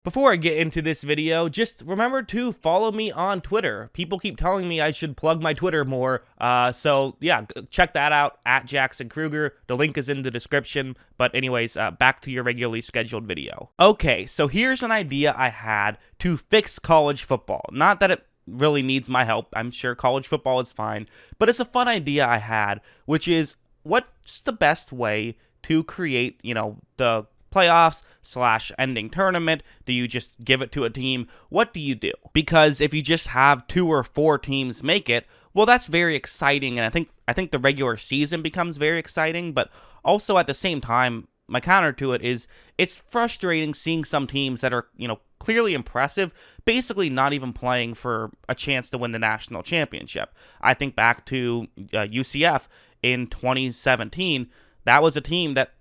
Before I get into this video, just remember to follow me on Twitter. People keep telling me I should plug my Twitter more, so yeah, check that out, at Jackson Kruger. The link is in the description, but anyways, back to your regularly scheduled video. Okay, so here's an idea I had to fix college football. Not that it really needs my help, I'm sure college football is fine, but it's a fun idea I had, which is, what's the best way to create, the playoffs / ending tournament? Do you just give it to a team? What do you do? Because if you just have 2 or 4 teams make it, well, that's very exciting, and I think the regular season becomes very exciting, but also at the same time, my counter to it is it's frustrating seeing some teams that are, clearly impressive, basically not even playing for a chance to win the national championship. I think back to UCF in 2017. That was a team that,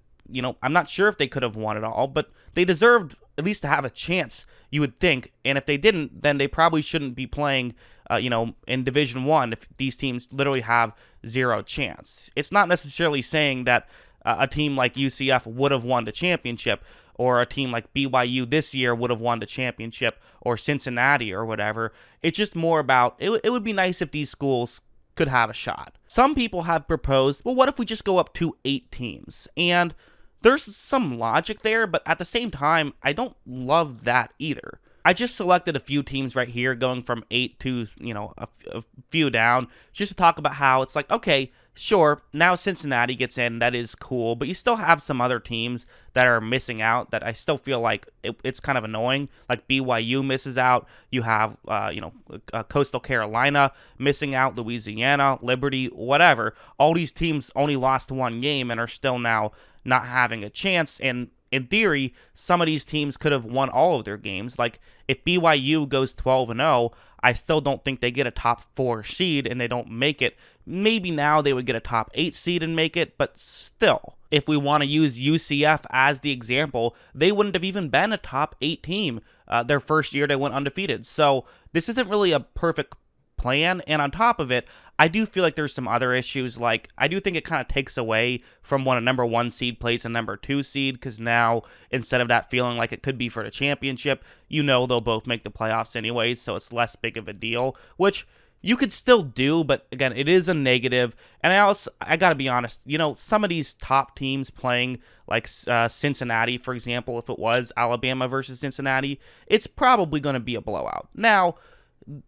I'm not sure if they could have won it all, but they deserved at least to have a chance, you would think. And if they didn't, then they probably shouldn't be playing, in Division One if these teams literally have zero chance. It's not necessarily saying that a team like UCF would have won the championship, or a team like BYU this year would have won the championship, or Cincinnati or whatever. It's just more about, it would be nice if these schools could have a shot. Some people have proposed, well, what if we just go up to 8 teams? And there's some logic there, but at the same time, I don't love that either. I just selected a few teams right here, going from 8 to, a few down, just to talk about how it's like, okay, sure, now Cincinnati gets in, that is cool, but you still have some other teams that are missing out that I still feel like it's kind of annoying. Like BYU misses out, you have, Coastal Carolina missing out, Louisiana, Liberty, whatever. All these teams only lost 1 game and are still now not having a chance, and in theory, some of these teams could have won all of their games. Like, if BYU goes 12-0, I still don't think they get a top 4 seed and they don't make it. Maybe now they would get a top 8 seed and make it, but still, if we want to use UCF as the example, they wouldn't have even been a top 8 team their first year they went undefeated. So this isn't really a perfect plan, and on top of it, I do feel like there's some other issues. Like, I do think it kind of takes away from when a number 1 seed plays a number 2 seed, because now, instead of that feeling like it could be for the championship, they'll both make the playoffs anyways, so it's less big of a deal, which you could still do, but again, it is a negative. And I gotta be honest, some of these top teams playing, like Cincinnati, for example, if it was Alabama versus Cincinnati, it's probably going to be a blowout. Now,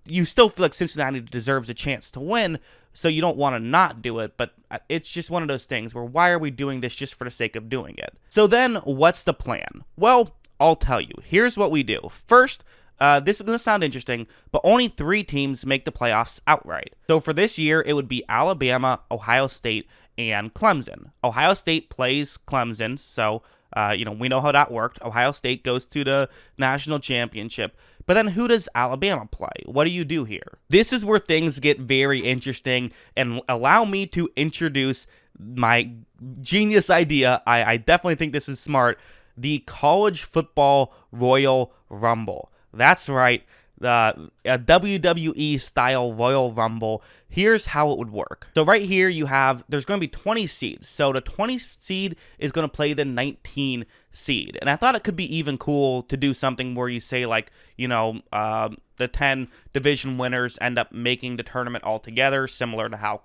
you still feel like Cincinnati deserves a chance to win, so you don't want to not do it, but it's just one of those things where, why are we doing this just for the sake of doing it? So then, what's the plan? Well, I'll tell you. Here's what we do. First, this is going to sound interesting, but only 3 teams make the playoffs outright. So for this year, it would be Alabama, Ohio State, and Clemson. Ohio State plays Clemson, so we know how that worked. Ohio State goes to the national championship. But then who does Alabama play? What do you do here? This is where things get very interesting, and allow me to introduce my genius idea. I definitely think this is smart. The College Football Royal Rumble. That's right. A WWE style Royal Rumble. Here's how it would work. So right here there's going to be 20 seeds. So the 20 seed is going to play the 19 seed. And I thought it could be even cool to do something where you say, like, the 10 division winners end up making the tournament altogether, similar to how,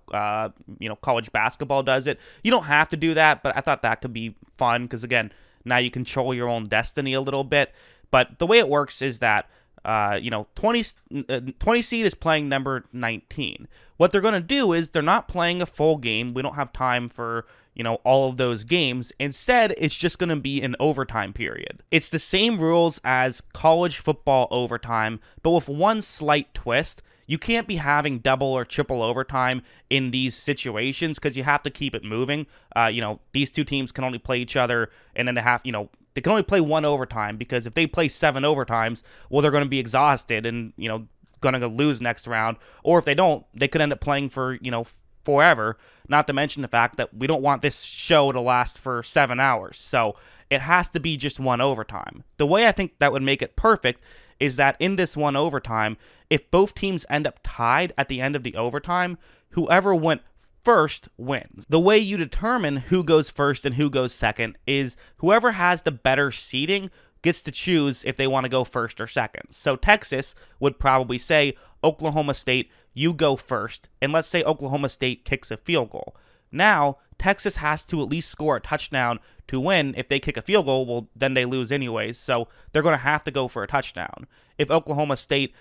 college basketball does it. You don't have to do that, but I thought that could be fun because, again, now you control your own destiny a little bit. But the way it works is that 20 seed is playing number 19. What they're going to do is they're not playing a full game. We don't have time for, all of those games. Instead, it's just going to be an overtime period. It's the same rules as college football overtime, but with one slight twist. You can't be having double or triple overtime in these situations because you have to keep it moving. These 2 teams can only play each other, and then they can only play 1 overtime, because if they play 7 overtimes, well, they're going to be exhausted and, going to lose next round. Or if they don't, they could end up playing for, forever. Not to mention the fact that we don't want this show to last for 7 hours. So it has to be just 1 overtime. The way I think that would make it perfect is that in this 1 overtime, if both teams end up tied at the end of the overtime, whoever went first wins. The way you determine who goes first and who goes second is whoever has the better seeding gets to choose if they want to go first or second. So Texas would probably say, Oklahoma State, you go first. And let's say Oklahoma State kicks a field goal. Now, Texas has to at least score a touchdown to win. If they kick a field goal, well, then they lose anyways. So they're going to have to go for a touchdown. If Oklahoma State,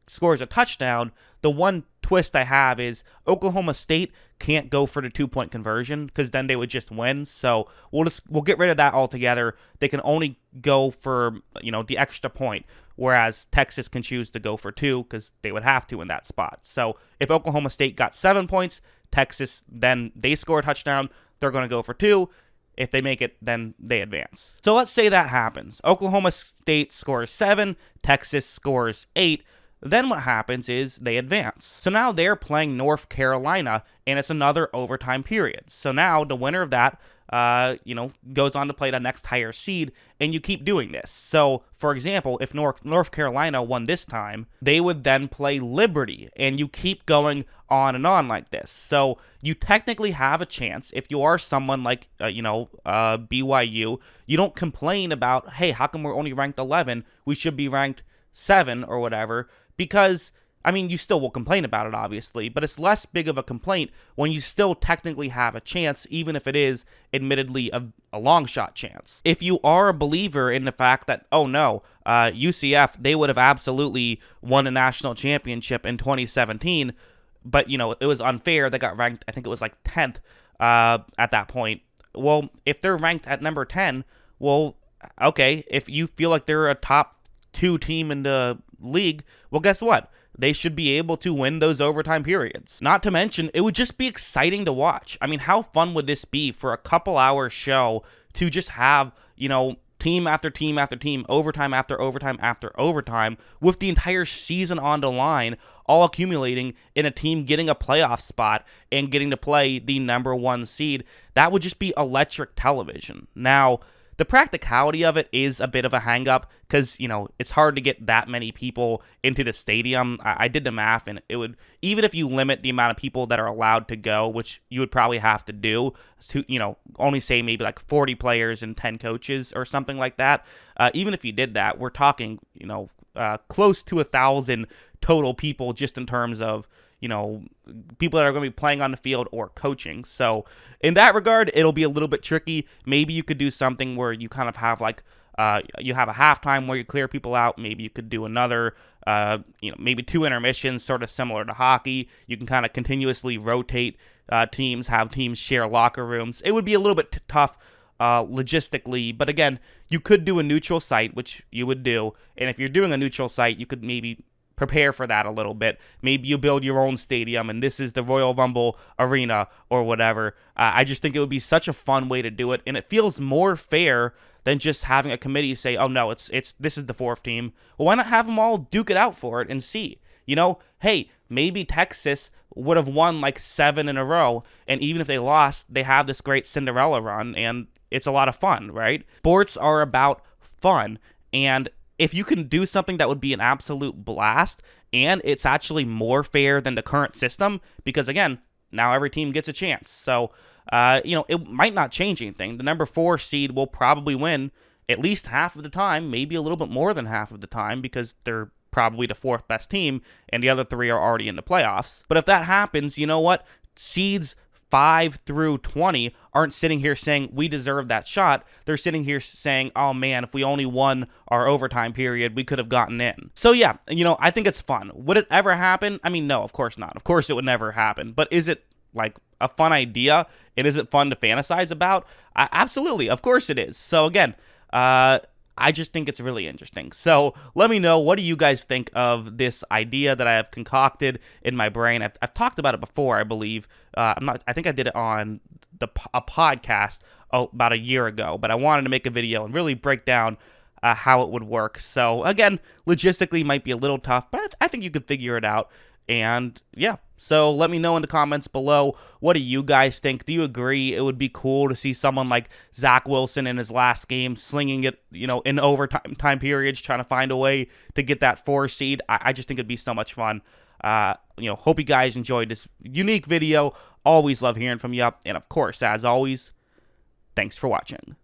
scores a touchdown, the one twist I have is Oklahoma State can't go for the 2-point conversion because then they would just win. So we'll get rid of that altogether. They can only go for the extra point, whereas Texas can choose to go for 2 because they would have to in that spot. So if Oklahoma State got 7 points, Texas, then they score a touchdown, they're going to go for 2. If they make it, then they advance. So let's say that happens. Oklahoma State scores 7, Texas scores 8. Then what happens is they advance. So now they're playing North Carolina, and it's another overtime period. So now the winner of that, goes on to play the next higher seed, and you keep doing this. So, for example, if North Carolina won this time, they would then play Liberty, and you keep going on and on like this. So you technically have a chance if you are someone like, BYU. You don't complain about, hey, how come we're only ranked 11? We should be ranked 7 or whatever, because you still will complain about it, obviously, but it's less big of a complaint when you still technically have a chance, even if it is admittedly a long shot chance. If you are a believer in the fact that, UCF, they would have absolutely won a national championship in 2017, but, it was unfair. They got ranked, I think it was like 10th at that point. Well, if they're ranked at number 10, well, okay, if you feel like they're a top 2 team in the league, well, guess what? They should be able to win those overtime periods. Not to mention, it would just be exciting to watch. How fun would this be for a couple hour show to just have, team after team after team, overtime after overtime after overtime, with the entire season on the line, all accumulating in a team getting a playoff spot and getting to play the number 1 seed. That would just be electric television. Now, the practicality of it is a bit of a hang-up because, it's hard to get that many people into the stadium. I did the math, and it would, even if you limit the amount of people that are allowed to go, which you would probably have to do, to, only say maybe like 40 players and 10 coaches or something like that. Even if you did that, we're talking, close to 1,000 total people just in terms of, people that are going to be playing on the field or coaching. So in that regard, it'll be a little bit tricky. Maybe you could do something where you kind of have like, you have a halftime where you clear people out. Maybe you could do another, maybe 2 intermissions, sort of similar to hockey. You can kind of continuously rotate teams, have teams share locker rooms. It would be a little bit tough logistically, but again, you could do a neutral site, which you would do. And if you're doing a neutral site, you could maybe prepare for that a little bit. Maybe you build your own stadium and this is the Royal Rumble Arena or whatever. I just think it would be such a fun way to do it, and it feels more fair than just having a committee say, oh no, it's this is the 4th team. Well, why not have them all duke it out for it and see? Hey, maybe Texas would have won like 7 in a row, and even if they lost, they have this great Cinderella run, and it's a lot of fun, right? Sports are about fun, and if you can do something that would be an absolute blast, and it's actually more fair than the current system, because again, now every team gets a chance. So, it might not change anything. The number 4 seed will probably win at least half of the time, maybe a little bit more than half of the time, because they're probably the 4th best team, and the other 3 are already in the playoffs. But if that happens, you know what? Seeds 5 through 20 aren't sitting here saying we deserve that shot. They're sitting here saying, oh man, if we only won our overtime period, we could have gotten in. So yeah, I think it's fun. Would it ever happen? No, of course not. Of course it would never happen. But is it like a fun idea? And is it fun to fantasize about? Absolutely. Of course it is. So again, I just think it's really interesting. So let me know, what do you guys think of this idea that I have concocted in my brain? I've talked about it before, I believe. I think I did it on a podcast about a year ago, but I wanted to make a video and really break down how it would work. So again, logistically might be a little tough, but I think you could figure it out. And yeah, so let me know in the comments below, what do you guys think? Do you agree it would be cool to see someone like Zach Wilson in his last game slinging it, in overtime periods, trying to find a way to get that 4 seed? I just think it'd be so much fun. Hope you guys enjoyed this unique video. Always love hearing from you. And of course, as always, thanks for watching.